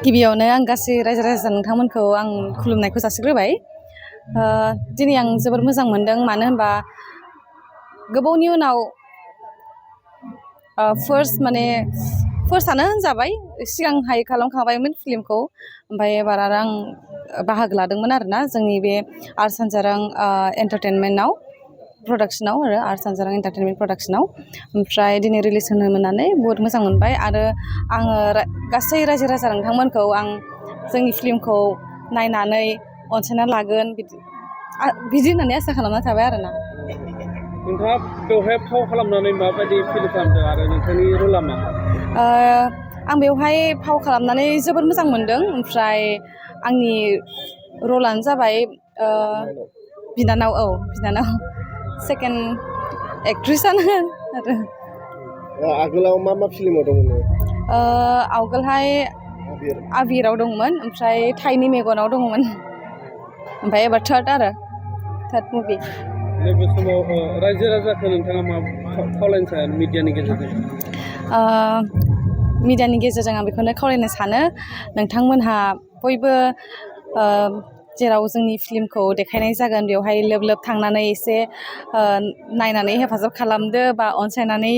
गिबियावनो आं गासै रायजो राजा नोंथांमोनखौ आं खुलुमनायखौ जासिग्रोबाय। दिनै आं जोबोर मोजां मोनदों मानो होनबा गोबावनि उनाव फार्स्टआनो होनजाबाय सिगांहाय खालामखाबायमोन फिल्मखौ ओमफ्राय एबार आरो आं बाहागो लादोंमोन आरोना जोंनि बे आर्ट सानजारां एन्टारटेनमेन्टआव प्रडाक्सनाव आरो आर्ट सानजारां एन्टारटेनमेन्ट प्रडाक्सनाव ओमफ्राय दिनै रिलिज होनो मोननानै बुहुत मोजां मोनबाय आरो आङो गासै रायजो राजा नोंथांमोनखौ आं जोंनि फिल्मखौ नायनानै अनसायना लागोन बिदि होननानै आसा खालामना थाबाय आरोना। नोंथाङा बेवहाय फाव खालामनानै माबायदि फिल खालामदों आरो नोंथांनि रला मा? आं बेवहाय फाव खालामनानै जोबोद मोजां मोनदों ओमफ्राय आंनि रलानो जाबाय बिनानाव सेकेन्ड एक्ट्रिसआनो आरो आगोलाव मा फिल्माव दंमोन? आवगोलहाय आबिराव दंमोन ओमफ्राय थाइनि मेगनाव दंमोन ओमफ्राय एबार थार्ड मुभि। नैबे समाव रायजो राजाखौ नोंथाङा मा खावलायनो सानो मिडियानि गेजेरजों? मिडियानि गेजेरजों आं बेखौनो खावलायनो सानो नोंथांमोनहा बयबो जेराव जोंनि फिल्मखौ देखायनाय जागोन बेवहाय लोब लोब थांनानै एसे नायनानै हेफाजाब खालामदो बा अनसायनानै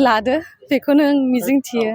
लादो बेखौनो आं मिजिंथियो।